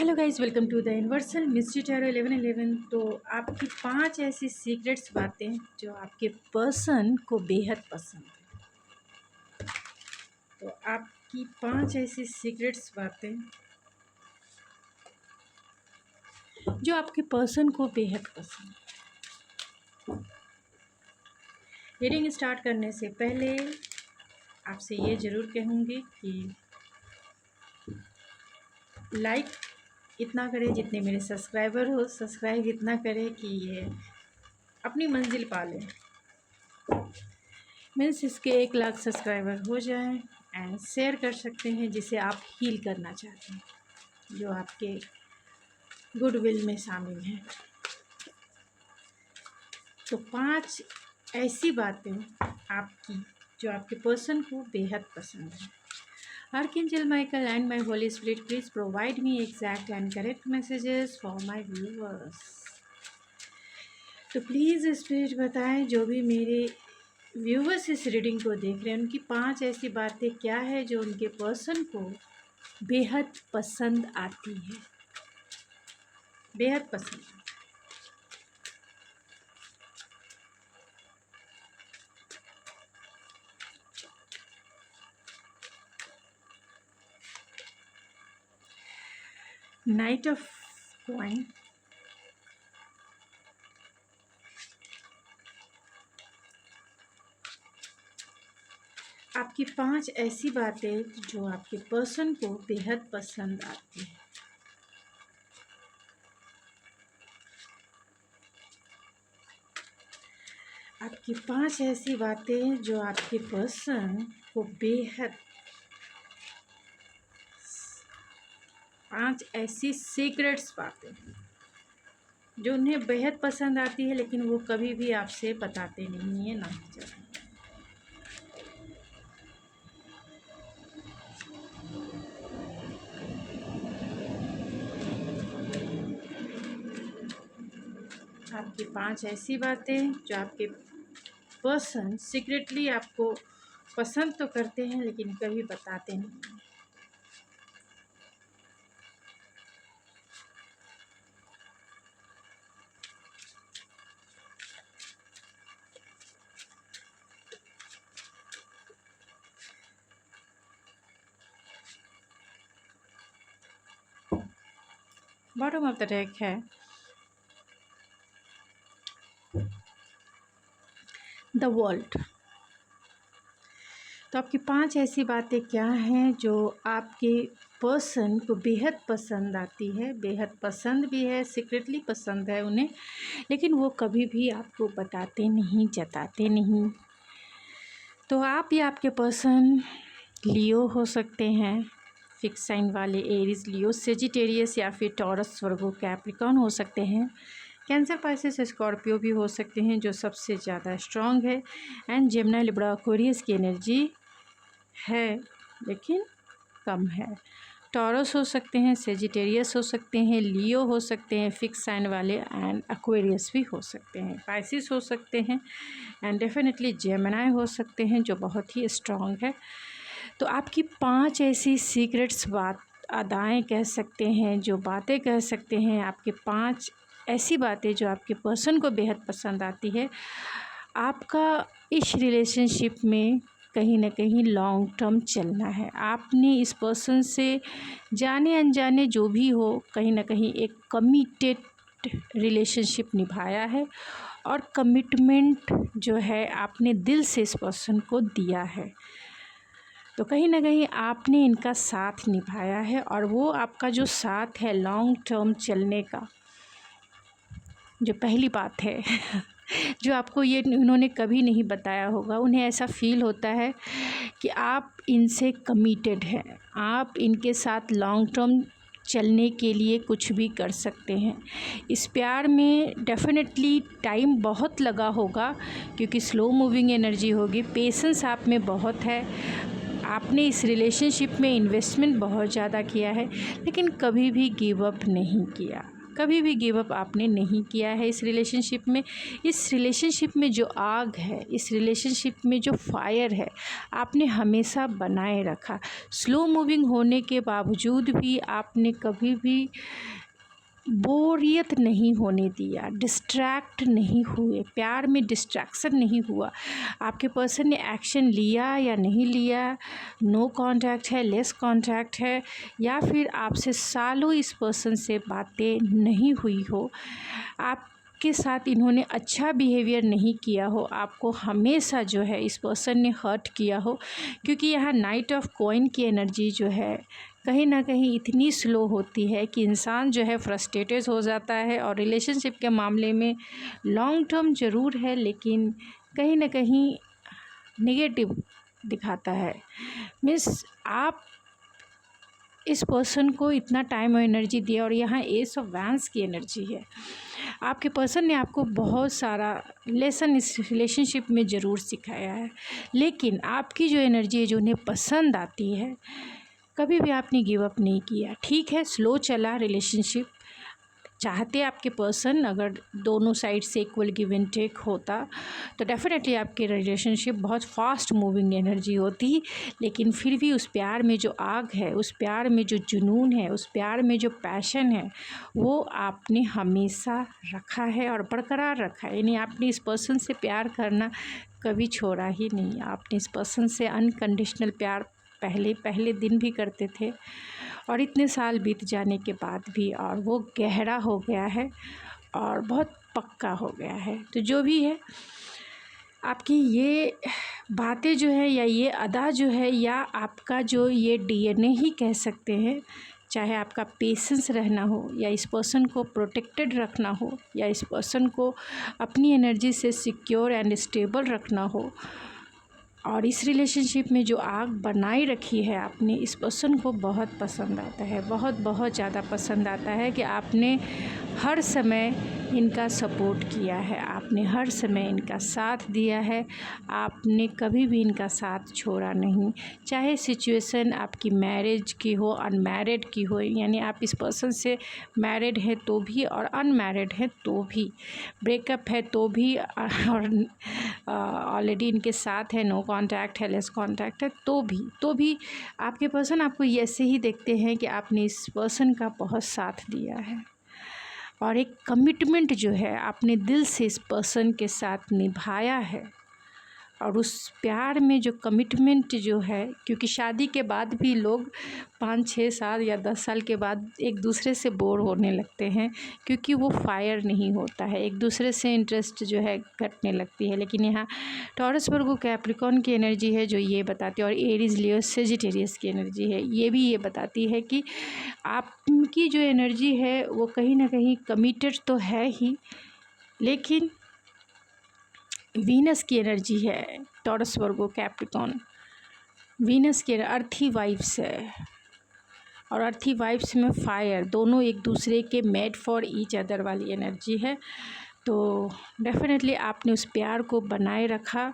Hello guys, welcome to the universal mystery tarot 1111। तो आपकी 5 ऐसी सीक्रेट्स बातें जो आपके पर्सन को बेहद पसंद है। तो आपकी 5 ऐसी सीक्रेट्स बातें जो आपके पर्सन को बेहद पसंद है। रीडिंग स्टार्ट करने से पहले आपसे ये ज़रूर कहूँगी कि लाइक इतना करें जितने मेरे सब्सक्राइबर हो, सब्सक्राइब इतना करें कि ये अपनी मंजिल पा लें। मीन्स इसके 1 लाख सब्सक्राइबर हो जाएं एंड शेयर कर सकते हैं जिसे आप हील करना चाहते हैं, जो आपके गुडविल में शामिल हैं। तो 5 ऐसी बातें आपकी जो आपके पर्सन को बेहद पसंद है। Archangel Michael and my Holy Spirit, please provide me exact and correct messages for my viewers. तो प्लीज़ स्पिरिट बताएं, जो भी मेरे व्यूवर्स इस रीडिंग को देख रहे हैं उनकी 5 ऐसी बातें क्या है जो उनके पर्सन को बेहद पसंद आती है, बेहद पसंद। नाइट ऑफ कॉइन, आपकी 5 ऐसी बातें जो आपके पर्सन को बेहद पसंद आती है। आपकी 5 ऐसी बातें जो आपके पर्सन को बेहद 5 ऐसी सीक्रेट्स बातें जो उन्हें बेहद पसंद आती है, लेकिन वो कभी भी आपसे बताते नहीं है, ना ही चाहते। आपकी 5 ऐसी बातें जो आपके पर्सन सीक्रेटली आपको पसंद तो करते हैं लेकिन कभी बताते नहीं हैं। बॉटम ऑफ द डेक है द वर्ल्ड। तो आपकी 5 ऐसी बातें क्या हैं जो आपके पर्सन को बेहद पसंद आती है, बेहद पसंद भी है, सीक्रेटली पसंद है उन्हें, लेकिन वो कभी भी आपको बताते नहीं, जताते नहीं। तो आप या आपके पर्सन लियो हो सकते हैं, फिक्स साइन वाले, एरीज, लियो, सेजिटेरियस या फिर टॉरस, वर्गो, कैप्रिकॉर्न हो सकते हैं। कैंसर, पाइसेस, स्कॉर्पियो भी हो सकते हैं जो सबसे ज़्यादा स्ट्रॉन्ग है। एंड जेमिनी, लिब्रा, एक्वेरियस की एनर्जी है लेकिन कम है। टॉरस हो सकते हैं, सेजिटेरियस हो सकते हैं, लियो हो सकते हैं, फिक्स साइन वाले, एंड एक्वेरियस भी हो सकते हैं। पाइसेस हो सकते हैं एंड डेफिनेटली जेमिनी हो सकते हैं जो बहुत ही स्ट्रॉन्ग है। तो आपकी 5 ऐसी सीक्रेट्स अदाएँ कह सकते हैं, जो बातें कह सकते हैं, आपके 5 ऐसी बातें जो आपके पर्सन को बेहद पसंद आती है। आपका इस रिलेशनशिप में कहीं ना कहीं लॉन्ग टर्म चलना है। आपने इस पर्सन से जाने अनजाने जो भी हो, कहीं ना कहीं एक कमिटेड रिलेशनशिप निभाया है और कमिटमेंट जो है आपने दिल से इस पर्सन को दिया है। तो कहीं ना कहीं आपने इनका साथ निभाया है और वो आपका जो साथ है लॉन्ग टर्म चलने का, जो पहली बात है जो आपको ये उन्होंने कभी नहीं बताया होगा, उन्हें ऐसा फील होता है कि आप इनसे कमिटेड हैं, आप इनके साथ लॉन्ग टर्म चलने के लिए कुछ भी कर सकते हैं। इस प्यार में डेफिनेटली टाइम बहुत लगा होगा क्योंकि स्लो मूविंग एनर्जी होगी, पेशेंस आप में बहुत है, आपने इस रिलेशनशिप में इन्वेस्टमेंट बहुत ज़्यादा किया है लेकिन कभी भी गिव अप नहीं किया। कभी भी गिव अप आपने नहीं किया है इस रिलेशनशिप में। इस रिलेशनशिप में जो आग है, इस रिलेशनशिप में जो फायर है, आपने हमेशा बनाए रखा। स्लो मूविंग होने के बावजूद भी आपने कभी भी बोरियत नहीं होने दिया, डिस्ट्रैक्ट नहीं हुए, प्यार में डिस्ट्रैक्शन नहीं हुआ। आपके पर्सन ने एक्शन लिया या नहीं लिया, नो कांटेक्ट है, लेस कांटेक्ट है, या फिर आपसे सालों इस पर्सन से बातें नहीं हुई हो, आपके साथ इन्होंने अच्छा बिहेवियर नहीं किया हो, आपको हमेशा जो है इस पर्सन ने हर्ट किया हो, क्योंकि यहाँ नाइट ऑफ कॉइन की एनर्जी जो है कहीं ना कहीं इतनी स्लो होती है कि इंसान जो है फ्रस्ट्रेटेड हो जाता है। और रिलेशनशिप के मामले में लॉन्ग टर्म ज़रूर है, लेकिन कहीं ना कहीं नेगेटिव दिखाता है। मीन्स आप इस पर्सन को इतना टाइम और एनर्जी दिया, और यहाँ एस ऑफ वैंस की एनर्जी है। आपके पर्सन ने आपको बहुत सारा लेसन इस रिलेशनशिप में ज़रूर सिखाया है, लेकिन आपकी जो एनर्जी है, जो उन्हें पसंद आती है, कभी भी आपने गिव अप नहीं किया। ठीक है, स्लो चला रिलेशनशिप, चाहते आपके पर्सन अगर दोनों साइड से इक्वल गिव एंड टेक होता तो डेफिनेटली आपकी रिलेशनशिप बहुत फास्ट मूविंग एनर्जी होती, लेकिन फिर भी उस प्यार में जो आग है, उस प्यार में जो जुनून है, उस प्यार में जो पैशन है, वो आपने हमेशा रखा है और बरकरार रखा है। यानी आपने इस पर्सन से प्यार करना कभी छोड़ा ही नहीं। आपने इस पर्सन से अनकंडीशनल प्यार पहले दिन भी करते थे, और इतने साल बीत जाने के बाद भी, और वो गहरा हो गया है और बहुत पक्का हो गया है। तो जो भी है, आपकी ये बातें जो है, या ये अदा जो है, या आपका जो ये डीएनए ही कह सकते हैं, चाहे आपका पेशेंस रहना हो, या इस पर्सन को प्रोटेक्टेड रखना हो, या इस पर्सन को अपनी एनर्जी से सिक्योर एंड स्टेबल रखना हो, और इस रिलेशनशिप में जो आग बनाई रखी है आपने, इस पर्सन को बहुत पसंद आता है, बहुत ज़्यादा पसंद आता है कि आपने हर समय इनका सपोर्ट किया है, आपने हर समय इनका साथ दिया है, आपने कभी भी इनका साथ छोड़ा नहीं। चाहे सिचुएशन आपकी मैरिज की हो, अनमैरिड की हो, यानी आप इस पर्सन से मैरिड है तो भी और अनमैरिड है तो भी, ब्रेकअप है तो भी, और ऑलरेडी इनके साथ है, नो कांटेक्ट है, लेस कांटेक्ट है तो भी आपके पर्सन आपको ऐसे ही देखते हैं कि आपने इस पर्सन का बहुत साथ दिया है, और एक कमिटमेंट जो है आपने दिल से इस पर्सन के साथ निभाया है। और उस प्यार में जो कमिटमेंट जो है, क्योंकि शादी के बाद भी लोग 5-6 साल या 10 साल के बाद एक दूसरे से बोर होने लगते हैं, क्योंकि वो फायर नहीं होता है, एक दूसरे से इंटरेस्ट जो है घटने लगती है। लेकिन यहाँ टॉरस वर्गो कैप्रिकॉर्न की एनर्जी है जो ये बताती है, और एरीज लियो सेजिटेरियस की एनर्जी है, ये भी ये बताती है कि आपकी जो एनर्जी है वो कहीं ना कहीं कमिटेड तो है ही, लेकिन वीनस की एनर्जी है टॉरस वर्गो कैप्रिकॉर्न, वीनस के अर्थी वाइब्स है, और अर्थी वाइब्स में फायर, दोनों एक दूसरे के मेड फॉर ईच अदर वाली एनर्जी है। तो डेफिनेटली आपने उस प्यार को बनाए रखा,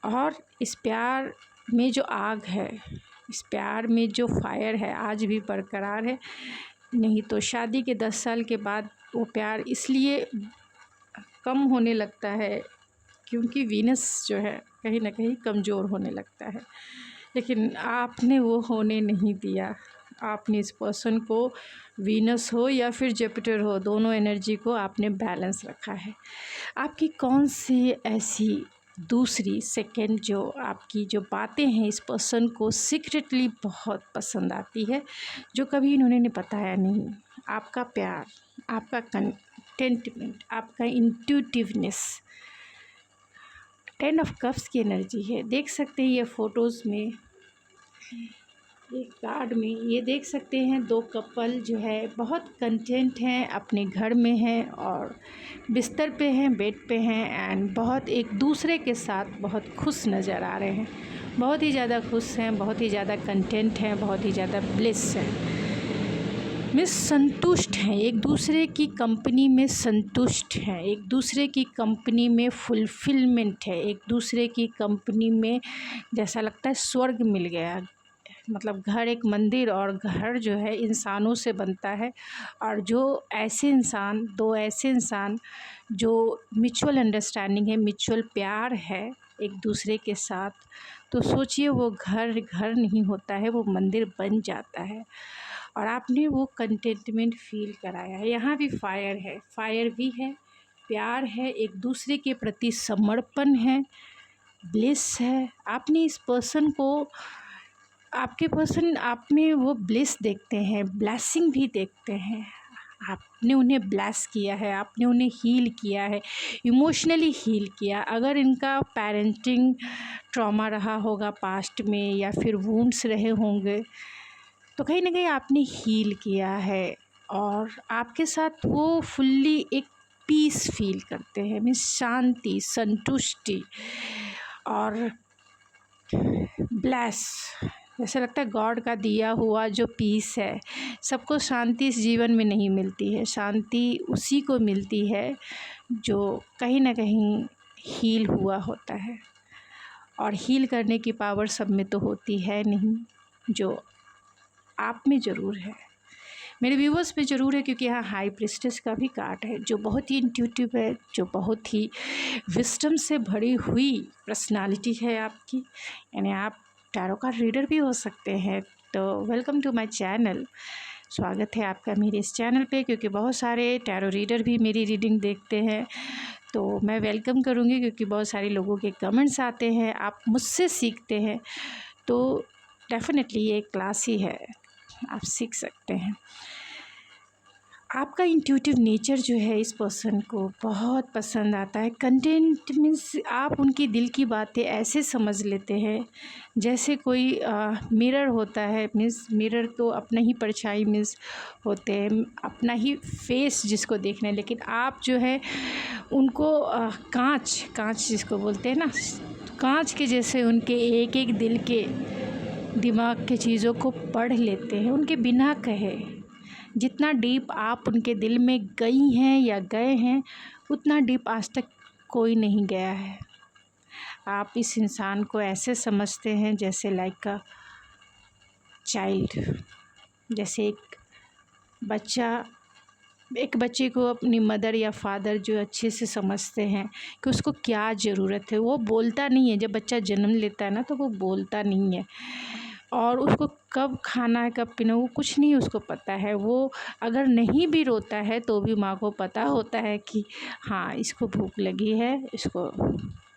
और इस प्यार में जो आग है, इस प्यार में जो फायर है, आज भी बरकरार है। नहीं तो शादी के 10 साल के बाद वो प्यार इसलिए कम होने लगता है क्योंकि वीनस जो है कहीं ना कहीं कमज़ोर होने लगता है, लेकिन आपने वो होने नहीं दिया। आपने इस पर्सन को, वीनस हो या फिर जुपिटर हो, दोनों एनर्जी को आपने बैलेंस रखा है। आपकी कौन सी ऐसी दूसरी सेकंड जो आपकी जो बातें हैं इस पर्सन को सीक्रेटली बहुत पसंद आती है, जो कभी इन्होंने बताया नहीं? आपका प्यार, आपका कंटेंटमेंट, आपका इंट्यूटिवनेस। 10 ऑफ कप्स की एनर्जी है, देख सकते हैं ये फ़ोटोज़ में, एक कार्ड में ये देख सकते हैं 2 कपल जो है बहुत कंटेंट हैं, अपने घर में हैं और बिस्तर पे हैं, बेड पे हैं, एंड बहुत एक दूसरे के साथ बहुत खुश नज़र आ रहे हैं, बहुत ही ज़्यादा खुश हैं, बहुत ही ज़्यादा कंटेंट हैं, बहुत ही ज़्यादा ब्लिस हैं, में संतुष्ट हैं, एक दूसरे की कंपनी में संतुष्ट हैं, एक दूसरे की कंपनी में फुलफिलमेंट है, एक दूसरे की कंपनी में जैसा लगता है स्वर्ग मिल गया, मतलब घर एक मंदिर और घर जो है इंसानों से बनता है। और जो ऐसे इंसान, दो ऐसे इंसान जो म्यूचुअल अंडरस्टैंडिंग है, म्यूचुअल प्यार है एक दूसरे के साथ, तो सोचिए वो घर घर नहीं होता है, वो मंदिर बन जाता है। और आपने वो कंटेंटमेंट फील कराया है। यहाँ भी फायर है, फायर भी है, प्यार है, एक दूसरे के प्रति समर्पण है, ब्लिस है। आपने इस पर्सन को, आपके पर्सन आप में वो ब्लिस देखते हैं, ब्लेसिंग भी देखते हैं। आपने उन्हें ब्लेस किया है, आपने उन्हें हील किया है, इमोशनली हील किया। अगर इनका पेरेंटिंग ट्रॉमा रहा होगा पास्ट में या फिर वुंड्स रहे होंगे, तो कहीं ना कहीं आपने हील किया है। और आपके साथ वो फुल्ली एक पीस फील करते हैं, मीन्स शांति, संतुष्टि और ब्लेस। जैसे लगता है गॉड का दिया हुआ जो पीस है। सबको शांति इस जीवन में नहीं मिलती है, शांति उसी को मिलती है जो कहीं ना कहीं हील हुआ होता है। और हील करने की पावर सब में तो होती है नहीं, जो आप में ज़रूर है, मेरे व्यूवर्स में ज़रूर है। क्योंकि यहाँ हाई प्रिस्टेस का भी कार्ड है जो बहुत ही इंट्यूटिव है, जो बहुत ही विस्डम से भरी हुई पर्सनालिटी है आपकी। यानी आप टैरो कार्ड रीडर भी हो सकते हैं। तो वेलकम टू माय चैनल, स्वागत है आपका मेरे इस चैनल पे। क्योंकि बहुत सारे टैरो रीडर भी मेरी रीडिंग देखते हैं, तो मैं वेलकम करूँगी। क्योंकि बहुत सारे लोगों के कमेंट्स आते हैं, आप मुझसे सीखते हैं, तो डेफिनेटली ये क्लास ही है, आप सीख सकते हैं। आपका इंट्यूटिव नेचर जो है इस पर्सन को बहुत पसंद आता है। कंटेंट मीन्स आप उनकी दिल की बातें ऐसे समझ लेते हैं जैसे कोई मिरर होता है। मीन्स मिरर तो अपना ही परछाई मीन्स होते हैं, अपना ही फेस जिसको देखना है। लेकिन आप जो है उनको कांच जिसको बोलते हैं ना, कांच के जैसे उनके एक एक दिल के दिमाग के चीज़ों को पढ़ लेते हैं, उनके बिना कहे। जितना डीप आप उनके दिल में गई हैं या गए हैं, उतना डीप आज तक कोई नहीं गया है। आप इस इंसान को ऐसे समझते हैं जैसे लाइक अ चाइल्ड, जैसे एक बच्चे को अपनी मदर या फादर जो अच्छे से समझते हैं कि उसको क्या ज़रूरत है। वो बोलता नहीं है, जब बच्चा जन्म लेता है ना तो वो बोलता नहीं है, और उसको कब खाना है कब पीना वो कुछ नहीं उसको पता है। वो अगर नहीं भी रोता है तो भी माँ को पता होता है कि हाँ इसको भूख लगी है, इसको,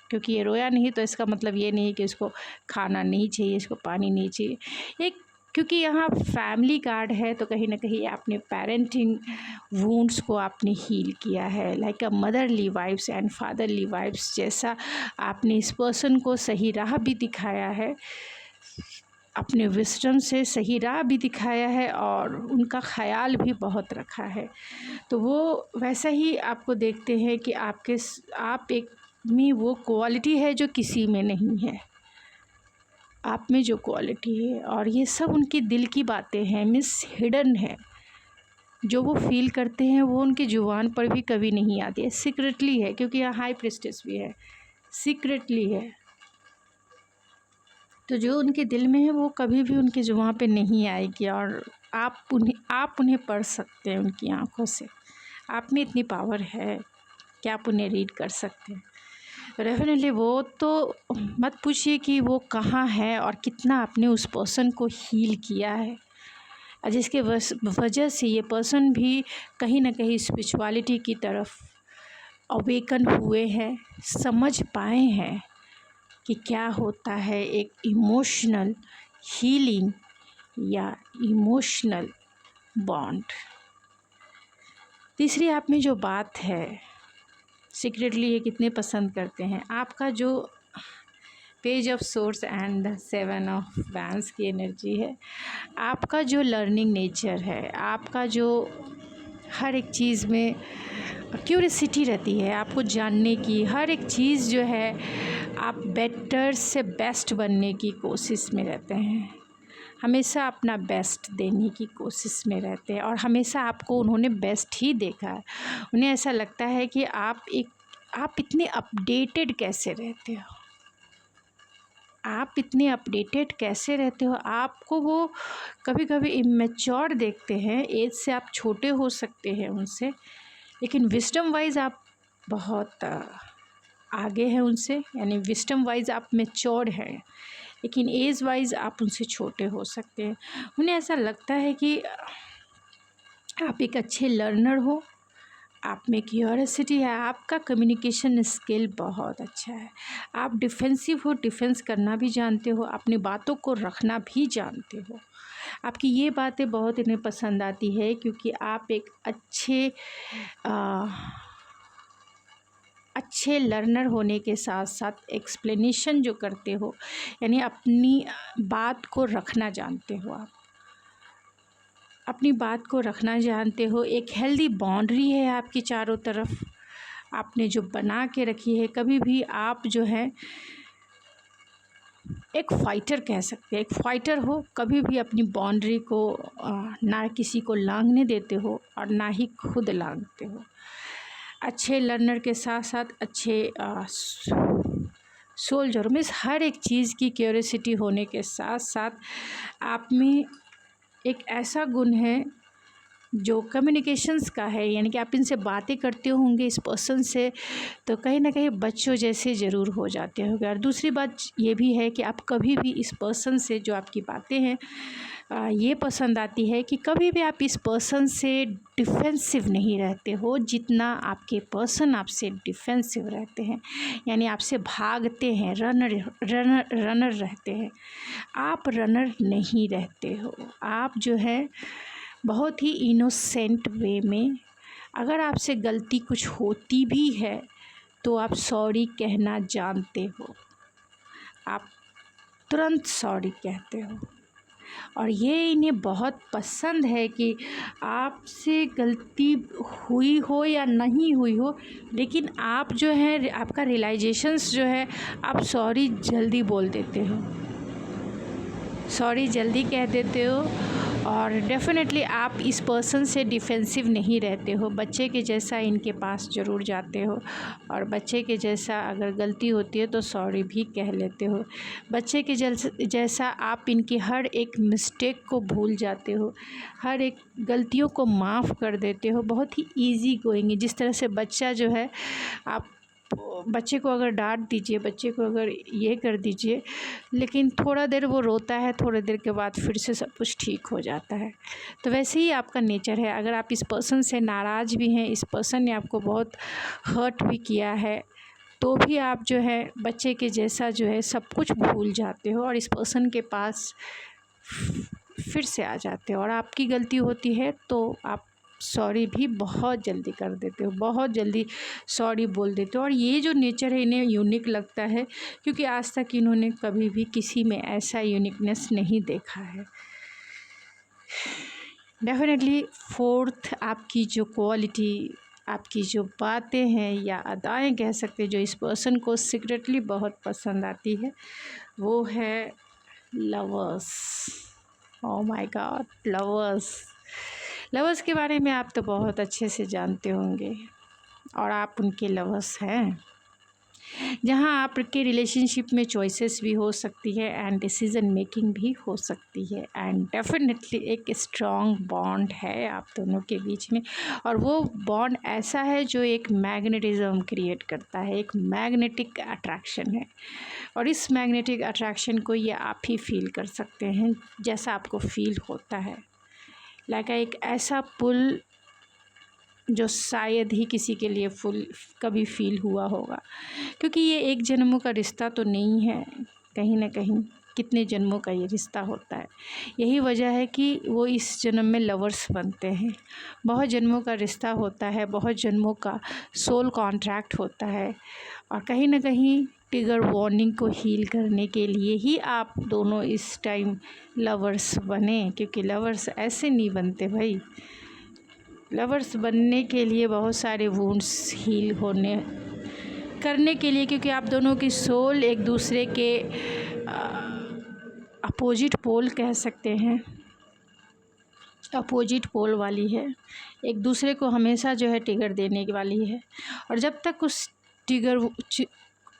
क्योंकि ये रोया नहीं तो इसका मतलब ये नहीं कि इसको खाना नहीं चाहिए, इसको पानी नहीं चाहिए। एक क्योंकि यहाँ फैमिली कार्ड है, तो कहीं ना कहीं आपने पेरेंटिंग वुंड्स को आपने हील किया है, like a motherly vibes and fatherly vibes जैसा। आपने इस पर्सन को सही राह भी दिखाया है, अपने विस्डम से सही राह भी दिखाया है, और उनका ख्याल भी बहुत रखा है। तो वो वैसा ही आपको देखते हैं कि आप एक में वो क्वालिटी है जो किसी में नहीं है, आप में जो क्वालिटी है। और ये सब उनकी दिल की बातें हैं, मीन्स हिडन है, जो वो फील करते हैं वो उनकी जुबान पर भी कभी नहीं आती है, सीक्रेटली है। क्योंकि यहाँ हाई प्रिस्टेस भी है, सीक्रेटली है। तो जो उनके दिल में है वो कभी भी उनकी जुबान पे नहीं आएगी, और आप उन्हें पढ़ सकते हैं उनकी आंखों से। आप में इतनी पावर है कि आप उन्हें रीड कर सकते हैं। डेफिनेटली वो तो मत पूछिए कि वो कहाँ है और कितना आपने उस पर्सन को हील किया है, जिसके वजह से ये पर्सन भी कहीं ना कहीं स्पिरिचुअलिटी की तरफ अवेकन हुए हैं, समझ पाए हैं कि क्या होता है एक इमोशनल हीलिंग या इमोशनल बॉन्ड। तीसरी आप में जो बात है, सीक्रेटली ये कितने पसंद करते हैं, आपका जो page of source and 7 of wands की एनर्जी है, आपका जो लर्निंग नेचर है, आपका जो हर एक चीज़ में क्यूरियसिटी रहती है, आपको जानने की हर एक चीज़ जो है, आप बेटर से बेस्ट बनने की कोशिश में रहते हैं, हमेशा अपना बेस्ट देने की कोशिश में रहते हैं। और हमेशा आपको उन्होंने बेस्ट ही देखा है। उन्हें ऐसा लगता है कि आप इतने अपडेटेड कैसे रहते हो, आप इतने अपडेटेड कैसे रहते हो? आपको वो कभी कभी इमेच्योर देखते हैं, एज से आप छोटे हो सकते हैं उनसे, लेकिन विजडम वाइज आप बहुत आगे हैं उनसे, यानी विजडम वाइज आप मैच्योर हैं, लेकिन एज वाइज आप उनसे छोटे हो सकते हैं। उन्हें ऐसा लगता है कि आप एक अच्छे लर्नर हो, आप में क्यूरियोसिटी है, आपका कम्युनिकेशन स्किल बहुत अच्छा है, आप डिफेंसिव हो, डिफेंस करना भी जानते हो, अपनी बातों को रखना भी जानते हो। आपकी ये बातें बहुत इन्हें पसंद आती है, क्योंकि आप एक अच्छे लर्नर होने के साथ साथ एक्सप्लेनेशन जो करते हो, यानी अपनी बात को रखना जानते हो, आप अपनी बात को रखना जानते हो। एक हेल्दी बाउंड्री है आपकी चारों तरफ, आपने जो बना के रखी है। कभी भी आप जो है एक फ़ाइटर कह सकते हैं, एक फ़ाइटर हो, कभी भी अपनी बाउंड्री को ना किसी को लांघने देते हो और ना ही खुद लांघते हो। अच्छे लर्नर के साथ साथ अच्छे सोल्जर मीन्स हर एक चीज़ की क्यूरियोसिटी होने के साथ साथ आप में एक ऐसा गुण है जो कम्युनिकेशंस का है, यानी कि आप इनसे बातें करते होंगे इस पर्सन से तो कहीं ना कहीं बच्चों जैसे ज़रूर हो जाते होंगे। और दूसरी बात ये भी है कि आप कभी भी इस पर्सन से जो आपकी बातें हैं ये पसंद आती है कि कभी भी आप इस पर्सन से डिफेंसिव नहीं रहते हो, जितना आपके पर्सन आपसे डिफेंसिव रहते हैं, यानी आपसे भागते हैं, रनर रहते हैं। आप रनर नहीं रहते हो, आप जो है बहुत ही इनोसेंट वे में, अगर आपसे गलती कुछ होती भी है तो आप सॉरी कहना जानते हो, आप तुरंत सॉरी कहते हो। और ये इन्हें बहुत पसंद है कि आपसे गलती हुई हो या नहीं हुई हो, लेकिन आप जो है आपका रियलाइजेशंस जो है, आप सॉरी जल्दी बोल देते हो, सॉरी जल्दी कह देते हो। और डेफ़िनेटली आप इस पर्सन से डिफेंसिव नहीं रहते हो, बच्चे के जैसा इनके पास ज़रूर जाते हो और बच्चे के जैसा अगर गलती होती है तो सॉरी भी कह लेते हो। बच्चे के जैसा आप इनकी हर एक मिस्टेक को भूल जाते हो, हर एक गलतियों को माफ़ कर देते हो, बहुत ही ईज़ी गोइंग। जिस तरह से बच्चा जो है, आप बच्चे को अगर डांट दीजिए, बच्चे को अगर ये कर दीजिए, लेकिन थोड़ा देर वो रोता है, थोड़ी देर के बाद फिर से सब कुछ ठीक हो जाता है। तो वैसे ही आपका नेचर है। अगर आप इस पर्सन से नाराज़ भी हैं, इस पर्सन ने आपको बहुत हर्ट भी किया है, तो भी आप जो है बच्चे के जैसा जो है सब कुछ भूल जाते हो और इस पर्सन के पास फिर से आ जाते हो। और आपकी गलती होती है तो आप सॉरी भी बहुत जल्दी कर देते हो, बहुत जल्दी सॉरी बोल देते हो। और ये जो नेचर है इन्हें यूनिक लगता है, क्योंकि आज तक इन्होंने कभी भी किसी में ऐसा यूनिकनेस नहीं देखा है। डेफिनेटली फोर्थ, आपकी जो क्वालिटी, आपकी जो बातें हैं या अदाएँ कह सकते हैं, जो इस पर्सन को सीक्रेटली बहुत पसंद आती है, वो है lovers. Oh my God, lovers के बारे में आप तो बहुत अच्छे से जानते होंगे और आप उनके लवर्स हैं, जहां आपके रिलेशनशिप में चॉइसेस भी हो सकती है एंड डिसीज़न मेकिंग भी हो सकती है एंड डेफिनेटली एक स्ट्रॉन्ग बॉन्ड है आप दोनों के बीच में। और वो बॉन्ड ऐसा है जो एक मैग्नेटिज्म क्रिएट करता है, एक मैग्नेटिक अट्रैक्शन है। और इस मैग्नेटिक अट्रैक्शन को ये आप ही फील कर सकते हैं, जैसा आपको फील होता है। लाइक एक ऐसा पुल जो शायद ही किसी के लिए कभी फील हुआ होगा, क्योंकि ये एक जन्मों का रिश्ता तो नहीं है, कहीं ना कहीं कितने जन्मों का ये रिश्ता होता है। यही वजह है कि वो इस जन्म में लवर्स बनते हैं। बहुत जन्मों का रिश्ता होता है, बहुत जन्मों का सोल कॉन्ट्रैक्ट होता है। और कहीं ना कहीं ट्रिगर वार्निंग को हील करने के लिए ही आप दोनों इस टाइम लवर्स बने, क्योंकि लवर्स ऐसे नहीं बनते भाई। लवर्स बनने के लिए बहुत सारे वुंड्स हील होने करने के लिए, क्योंकि आप दोनों की सोल एक दूसरे के अपोजिट पोल कह सकते हैं, अपोजिट पोल वाली है, एक दूसरे को हमेशा जो है ट्रिगर देने वाली है। और जब तक उस ट्रिगर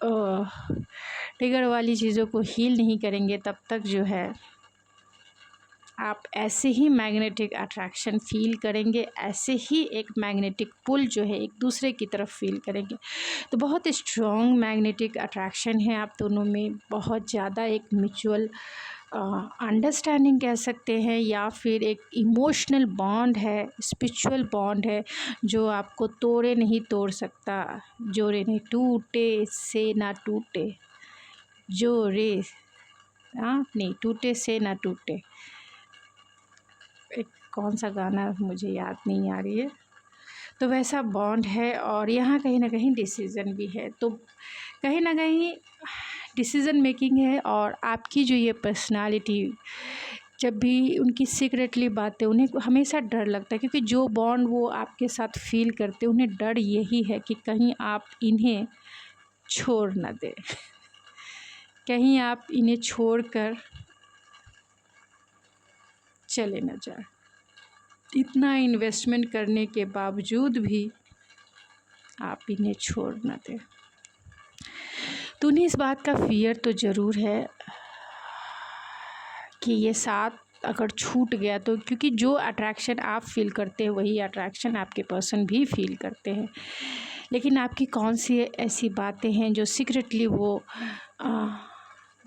ट्रिगर वाली चीज़ों को हील नहीं करेंगे तब तक जो है आप ऐसे ही मैग्नेटिक अट्रैक्शन फील करेंगे, ऐसे ही एक मैग्नेटिक पुल जो है एक दूसरे की तरफ फील करेंगे। तो बहुत स्ट्रॉन्ग मैग्नेटिक अट्रैक्शन है आप दोनों में, बहुत ज़्यादा एक म्यूचुअल अंडरस्टैंडिंग कह सकते हैं, या फिर एक इमोशनल बॉन्ड है, स्पिरिचुअल बॉन्ड है जो आपको तोड़े नहीं तोड़ सकता। जोड़े नहीं टूटे से ना टूटे, जोड़े नहीं टूटे से ना टूटे, एक कौन सा गाना मुझे याद नहीं आ रही है। तो वैसा बॉन्ड है और यहाँ कहीं ना कहीं डिसीज़न भी है, तो कहीं ना कहीं डिसीज़न मेकिंग है। और आपकी जो ये पर्सनालिटी, जब भी उनकी सीक्रेटली बातें, उन्हें हमेशा डर लगता है, क्योंकि जो बॉन्ड वो आपके साथ फील करते, उन्हें डर यही है कि कहीं आप इन्हें छोड़ ना दें, कहीं आप इन्हें छोड़कर चले न जाए। इतना इन्वेस्टमेंट करने के बावजूद भी आप इन्हें छोड़ न दें। तो उन्हें इस बात का फियर तो ज़रूर है कि ये साथ अगर छूट गया तो, क्योंकि जो अट्रैक्शन आप फील करते हैं वही अट्रैक्शन आपके पर्सन भी फील करते हैं। लेकिन आपकी कौन सी ऐसी बातें हैं जो सीक्रेटली वो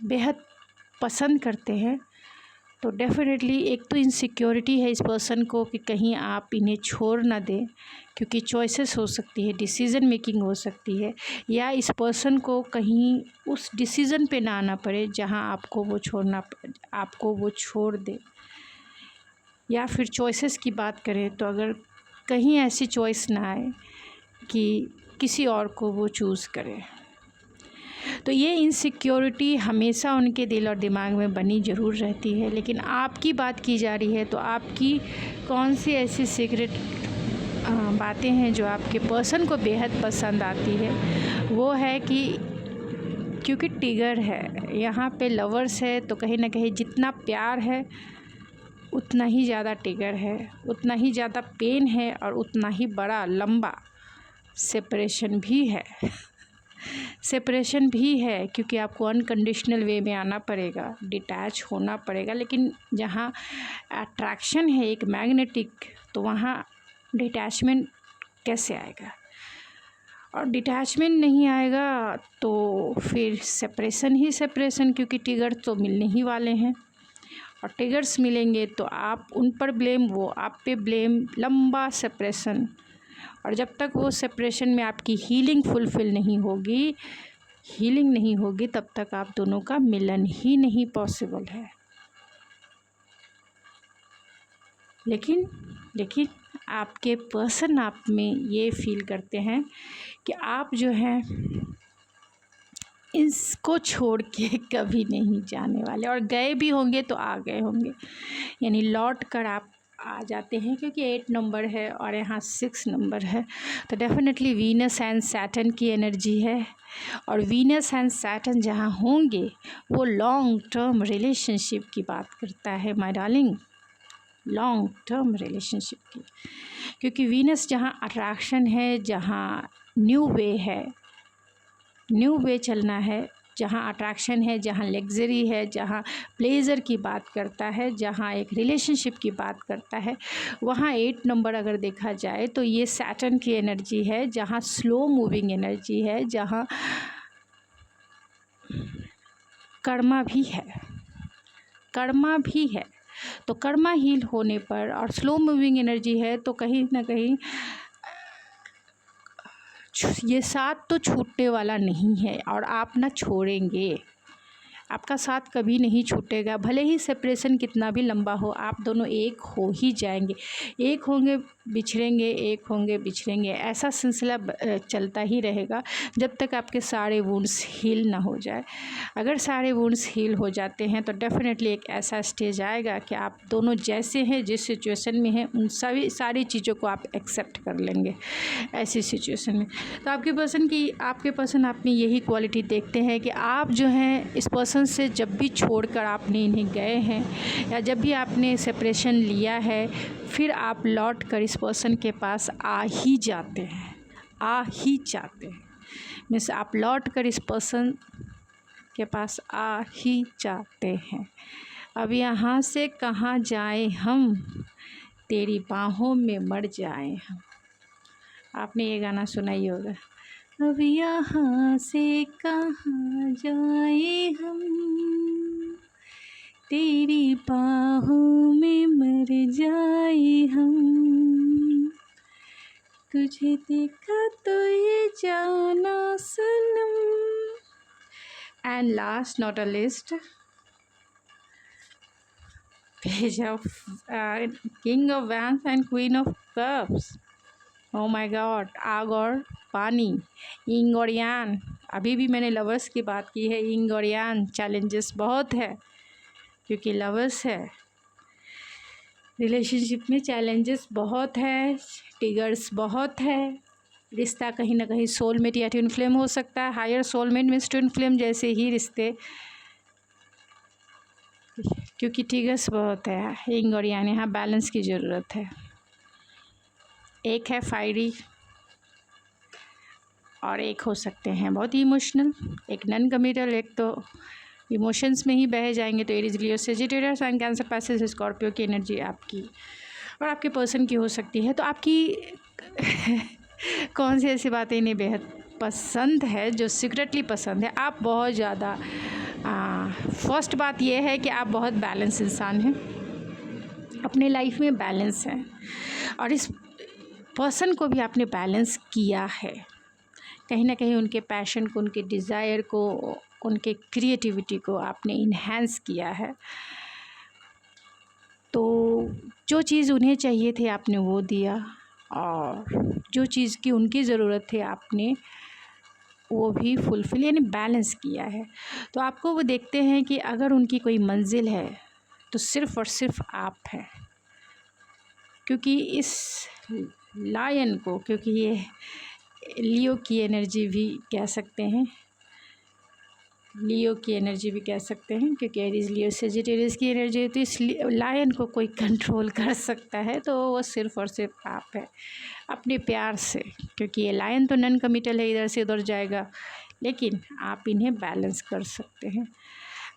बेहद पसंद करते हैं। तो डेफ़िनेटली एक तो इनसिक्योरिटी है इस पर्सन को कि कहीं आप इन्हें छोड़ ना दें, क्योंकि चॉइसेस हो सकती है, डिसीज़न मेकिंग हो सकती है, या इस पर्सन को कहीं उस डिसीज़न पे ना आना पड़े जहां आपको वो छोड़ दे। या फिर चॉइसेस की बात करें तो अगर कहीं ऐसी चॉइस ना आए कि किसी और को वो चूज़ करे, तो ये इनसिक्योरिटी हमेशा उनके दिल और दिमाग में बनी ज़रूर रहती है। लेकिन आपकी बात की जा रही है तो आपकी कौन सी ऐसी सीक्रेट बातें हैं जो आपके पर्सन को बेहद पसंद आती है। वो है कि क्योंकि टिगर है यहाँ पे, लवर्स है, तो कहीं ना कहीं जितना प्यार है उतना ही ज़्यादा टिगर है, उतना ही ज़्यादा पेन है, और उतना ही बड़ा लंबा सेपरेशन भी है। सेपरेशन भी है क्योंकि आपको अनकंडीशनल वे में आना पड़ेगा, डिटैच होना पड़ेगा। लेकिन जहाँ अट्रैक्शन है एक मैग्नेटिक, तो वहाँ डिटैचमेंट कैसे आएगा? और डिटैचमेंट नहीं आएगा तो फिर सेपरेशन ही सेपरेशन, क्योंकि टिगर तो मिलने ही वाले हैं, और टिगर्स मिलेंगे तो आप उन पर ब्लेम, वो आप पे ब्लेम, लंबा सेपरेशन। और जब तक वो सेपरेशन में आपकी हीलिंग फुलफ़िल नहीं होगी तब तक आप दोनों का मिलन ही नहीं पॉसिबल है। लेकिन आपके पर्सन आप में ये फील करते हैं कि आप जो है इसको छोड़ के कभी नहीं जाने वाले, और गए भी होंगे तो आ गए होंगे, यानी लौट कर आप आ जाते हैं, क्योंकि 8 नंबर है और यहाँ 6 नंबर है। तो डेफिनेटली वीनस एंड सैटर्न की एनर्जी है, और वीनस एंड सैटर्न जहाँ होंगे वो लॉन्ग टर्म रिलेशनशिप की बात करता है my darling, long term relationship की। क्योंकि वीनस जहाँ अट्रैक्शन है, जहाँ न्यू वे चलना है, जहाँ अट्रैक्शन है, जहाँ लग्जरी है, जहाँ प्लेजर की बात करता है, जहाँ एक रिलेशनशिप की बात करता है, वहाँ 8 नंबर अगर देखा जाए तो ये सैटर्न की एनर्जी है, जहाँ स्लो मूविंग एनर्जी है, जहाँ कर्मा भी है। तो कर्मा हील होने पर और स्लो मूविंग एनर्जी है, तो कहीं ना कहीं ये साथ तो छूटने वाला नहीं है, और आप ना छोड़ेंगे, आपका साथ कभी नहीं छूटेगा। भले ही सेपरेशन कितना भी लंबा हो, आप दोनों एक हो ही जाएंगे, एक होंगे बिछड़ेंगे, एक होंगे बिछड़ेंगे, ऐसा सिलसिला चलता ही रहेगा जब तक आपके सारे वुंड्स हील ना हो जाए। अगर सारे वुंड्स हील हो जाते हैं तो डेफिनेटली एक ऐसा स्टेज आएगा कि आप दोनों जैसे हैं, जिस सिचुएशन में हैं, उन सारी चीज़ों को आप एक्सेप्ट कर लेंगे ऐसी सिचुएशन में। तो आपके पर्सन आप में यही क्वालिटी देखते हैं कि आप जो हैं इस पर्सन से जब भी छोड़कर आपने इन्हें गए हैं, या जब भी आपने सेपरेशन लिया है, फिर आप लौट कर इस पर्सन के पास आ ही जाते हैं। मीन्स आप लौट कर इस पर्सन के पास आ ही जाते हैं। अब यहाँ से कहाँ जाएं हम, तेरी बाहों में मर जाएं हम। आपने ये गाना सुना ही होगा। अब यहाँ से कहाँ जाएं हम, तेरी बाहों में मर जाए हम, तुझे देखा तो ये जाना सनम। And last not a least, page of king of wands and queen of cups. Oh my god, आग और पानी, यिंग और यांग। अभी भी मैंने लवर्स की बात की है, यिंग और यांग चैलेंजेस बहुत है क्योंकि लवर्स है। रिलेशनशिप में चैलेंजेस बहुत है, ट्रिगर्स बहुत है। रिश्ता कहीं ना कहीं सोलमेट या ट्विन फ्लेम हो सकता है। Higher soulmate means twin flame जैसे ही रिश्ते, क्योंकि ट्रिगर्स बहुत है। यिंग और यांग, यहाँ बैलेंस की ज़रूरत है। एक है फायरी और एक हो सकते हैं बहुत ही इमोशनल, एक नॉन कमिटल, एक तो इमोशंस में ही बह जाएंगे। तो Aries, Leo, Sagittarius and cancer passage Scorpio की एनर्जी आपकी और आपके पर्सन की हो सकती है। तो आपकी कौन सी ऐसी बातें इन्हें बेहद पसंद है, जो सीक्रेटली पसंद है? आप बहुत ज़्यादा फर्स्ट बात यह है कि आप बहुत बैलेंस इंसान हैं, अपने लाइफ में बैलेंस है और इस पर्सन को भी आपने बैलेंस किया है। कहीं ना कहीं उनके पैशन को, उनके डिज़ायर को, उनके क्रिएटिविटी को आपने इन्हेंस किया है। तो जो चीज़ उन्हें चाहिए थे आपने वो दिया, और जो चीज़ की उनकी ज़रूरत थी आपने वो भी फुलफ़िल, यानी बैलेंस किया है। तो आपको वो देखते हैं कि अगर उनकी कोई मंजिल है तो सिर्फ़ और सिर्फ आप हैं। क्योंकि इस लायन को, क्योंकि ये लियो की एनर्जी भी कह सकते हैं, लियो की एनर्जी भी कह सकते हैं, क्योंकि एरीज, लियो, सजिटेरियस की एनर्जी है। तो इस लायन को कोई कंट्रोल कर सकता है तो वो सिर्फ़ और सिर्फ आप है, अपने प्यार से। क्योंकि ये लायन तो नॉन कमिटल है, इधर से उधर जाएगा, लेकिन आप इन्हें बैलेंस कर सकते हैं।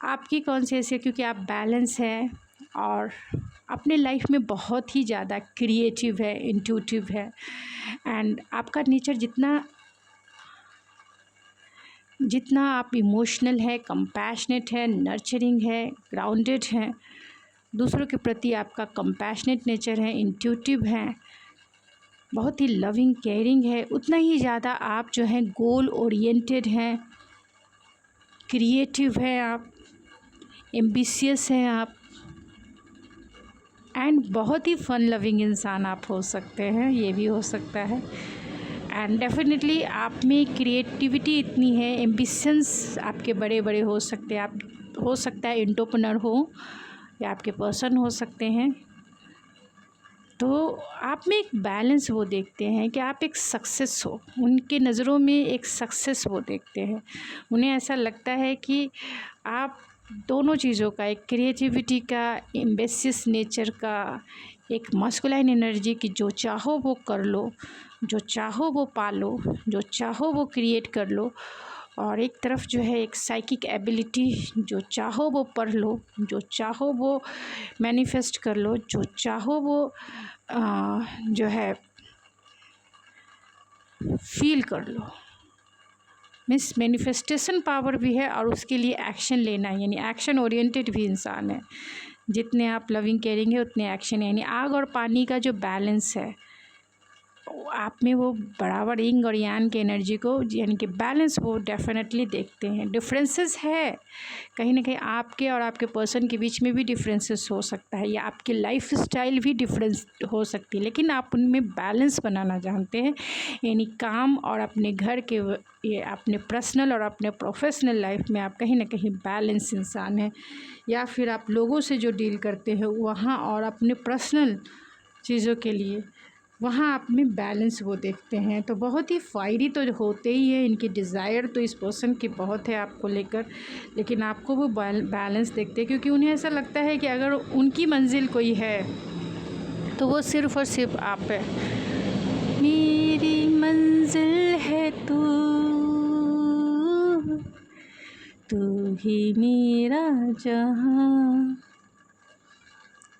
आपकी कौन सी ऐसी, क्योंकि आप बैलेंस हैं और अपने लाइफ में बहुत ही ज़्यादा क्रिएटिव है, इंट्यूटिव है। एंड आपका नेचर जितना आप इमोशनल है, कंपैशनेट है, नर्चरिंग है, ग्राउंडेड हैं, दूसरों के प्रति आपका कंपैशनेट नेचर है, इंट्यूटिव है, बहुत ही लविंग केयरिंग है, उतना ही ज़्यादा आप जो हैं गोल ओरिएंटेड हैं, क्रिएटिव हैं, आप एम्बिशियस हैं आप, एंड बहुत ही फ़न लविंग इंसान आप हो सकते हैं, ये भी हो सकता है। एंड डेफिनेटली आप में क्रिएटिविटी इतनी है, एम्बिशंस आपके बड़े बड़े हो सकते हैं। आप हो सकता है एंटरप्रेन्योर हो या आपके पर्सन हो सकते हैं। तो आप में एक बैलेंस वो देखते हैं कि आप एक सक्सेस हो, उनके नज़रों में एक सक्सेस वो देखते हैं। उन्हें ऐसा लगता है कि आप दोनों चीज़ों का, एक क्रिएटिविटी का, एम्बिशियस नेचर का, एक मस्कुलाइन एनर्जी की, जो चाहो वो कर लो, जो चाहो वो पालो, जो चाहो वो क्रिएट कर लो, और एक तरफ जो है एक साइकिक एबिलिटी, जो चाहो वो पढ़ लो, जो चाहो वो मैनिफेस्ट कर लो, जो चाहो वो जो है फील कर लो। मीन्स मैनिफेस्टेशन पावर भी है और उसके लिए एक्शन लेना है, यानी एक्शन ओरिएंटेड भी इंसान है। जितने आप लविंग केयरिंग है उतने एक्शन, यानी आग और पानी का जो बैलेंस है आप में, वो बराबर यिंग और यांग की एनर्जी को, यानी कि बैलेंस, वो डेफिनेटली देखते हैं। डिफरेंसेस है कहीं ना कहीं आपके और आपके पर्सन के बीच में भी डिफरेंसेस हो सकता है, या आपकी लाइफ स्टाइल भी डिफरेंस हो सकती है, लेकिन आप उनमें बैलेंस बनाना जानते हैं। यानी काम और अपने घर के, ये अपने पर्सनल और अपने प्रोफेशनल लाइफ में आप कहीं ना कहीं बैलेंस इंसान हैं। या फिर आप लोगों से जो डील करते हैं वहाँ और अपने पर्सनल चीज़ों के लिए वहाँ आप में बैलेंस वो देखते हैं। तो बहुत ही फायरी तो होते ही है, इनकी डिज़ायर तो इस पर्सन की बहुत है आपको लेकर, लेकिन आपको वो बैलेंस देखते हैं, क्योंकि उन्हें ऐसा लगता है कि अगर उनकी मंजिल कोई है तो वो सिर्फ़ और सिर्फ आप है। मेरी मंजिल है तू, तू ही मेरा जहां।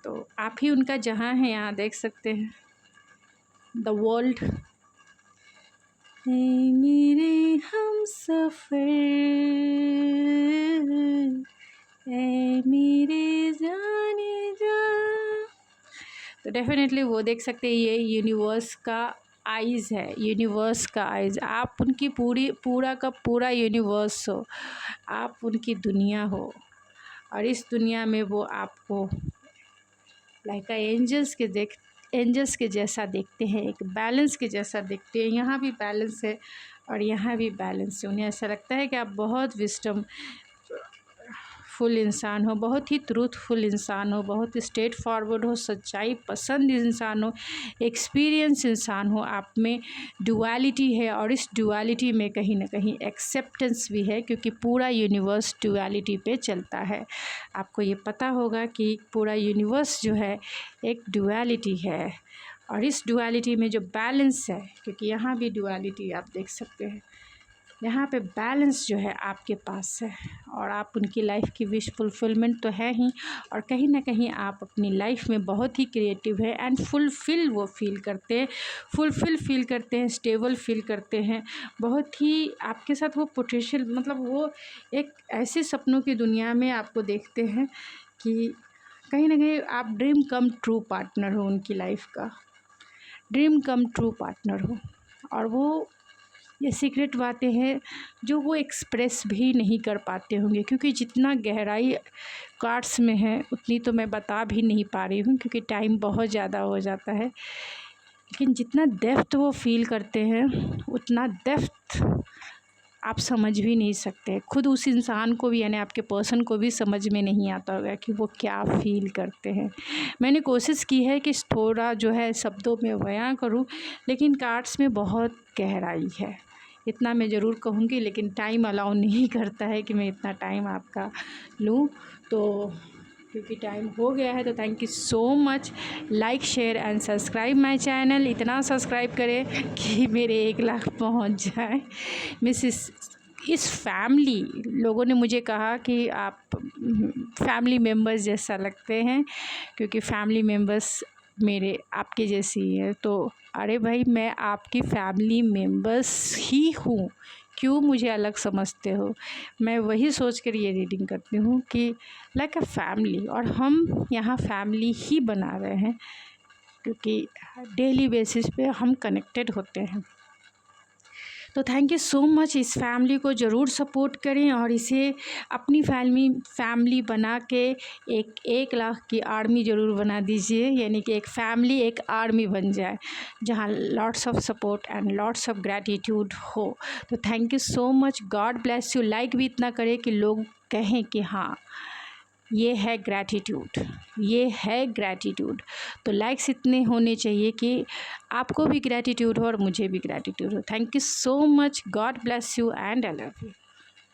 तो आप ही उनका जहां है, यहाँ देख सकते हैं द वर्ल्ड। मेरे हम सफ़र, मेरे जाने जा। तो डेफिनेटली वो देख सकते हैं, ये यूनिवर्स का आइज़ है, यूनिवर्स का आइज़। आप उनकी पूरा का पूरा यूनिवर्स हो, आप उनकी दुनिया हो, और इस दुनिया में वो आपको लाइक एंजल्स के जैसा देखते हैं, एक बैलेंस के जैसा देखते हैं। यहाँ भी बैलेंस है और यहाँ भी बैलेंस है। उन्हें ऐसा लगता है कि आप बहुत विस्डम फुल इंसान हो, बहुत ही ट्रूथफुल इंसान हो, बहुत स्ट्रेट फॉरवर्ड हो, सच्चाई पसंद इंसान हो, एक्सपीरियंस इंसान हो। आप में डुअलिटी है और इस डुअलिटी में कहीं ना कहीं एक्सेप्टेंस भी है, क्योंकि पूरा यूनिवर्स डुअलिटी पे चलता है। आपको ये पता होगा कि पूरा यूनिवर्स जो है एक डुअलिटी है, और इस डुअलिटी में जो बैलेंस है, क्योंकि यहाँ भी डुअलिटी आप देख सकते हैं, यहाँ पे बैलेंस जो है आपके पास है, और आप उनकी लाइफ की विश फुलफिलमेंट तो है ही, और कहीं ना कहीं आप अपनी लाइफ में बहुत ही क्रिएटिव है एंड फुलफ़िल फील करते हैं, स्टेबल फील करते हैं। बहुत ही आपके साथ वो पोटेंशियल, मतलब वो एक ऐसे सपनों की दुनिया में आपको देखते हैं कि कहीं ना कहीं आप ड्रीम कम ट्रू पार्टनर हो, उनकी लाइफ का ड्रीम कम ट्रू पार्टनर हो। और वो ये सीक्रेट बातें हैं जो वो एक्सप्रेस भी नहीं कर पाते होंगे, क्योंकि जितना गहराई कार्ड्स में है उतनी तो मैं बता भी नहीं पा रही हूँ, क्योंकि टाइम बहुत ज़्यादा हो जाता है। लेकिन जितना डेप्थ वो फील करते हैं, उतना डेप्थ आप समझ भी नहीं सकते। खुद उस इंसान को भी, यानी आपके पर्सन को भी समझ में नहीं आता होगा कि वो क्या फ़ील करते हैं। मैंने कोशिश की है कि थोड़ा जो है शब्दों में बयां करूं, लेकिन कार्ड्स में बहुत गहराई है, इतना मैं ज़रूर कहूँगी। लेकिन टाइम अलाउ नहीं करता है कि मैं इतना टाइम आपका लूँ, तो क्योंकि टाइम हो गया है। तो thank you so much. Like share and subscribe my channel. इतना सब्सक्राइब करें कि मेरे 1 लाख पहुंच जाए। इस फैमिली लोगों ने मुझे कहा कि आप फैमिली मेम्बर्स जैसा लगते हैं, क्योंकि फैमिली मेम्बर्स मेरे आपके जैसी है। तो अरे भाई, मैं आपकी फैमिली मेम्बर्स ही हूँ, क्यों मुझे अलग समझते हो। मैं वही सोच कर ये रीडिंग करती हूँ कि लाइक अ फैमिली, और हम यहाँ फैमिली ही बना रहे हैं, क्योंकि डेली बेसिस पे हम कनेक्टेड होते हैं। तो थैंक यू सो मच। इस फैमिली को ज़रूर सपोर्ट करें और इसे अपनी फैमिली बना के एक 1 लाख की आर्मी ज़रूर बना दीजिए, यानी कि एक फैमिली एक आर्मी बन जाए, जहाँ lots of support and lots of gratitude हो। तो thank you so much. God bless you. Like भी इतना करें कि लोग कहें कि हाँ, ये है ग्रैटिट्यूड, ये है ग्रैटिट्यूड। तो लाइक्स इतने होने चाहिए कि आपको भी ग्रैटिट्यूड हो और मुझे भी ग्रैटिट्यूड हो। Thank you so much. God bless you and I love you.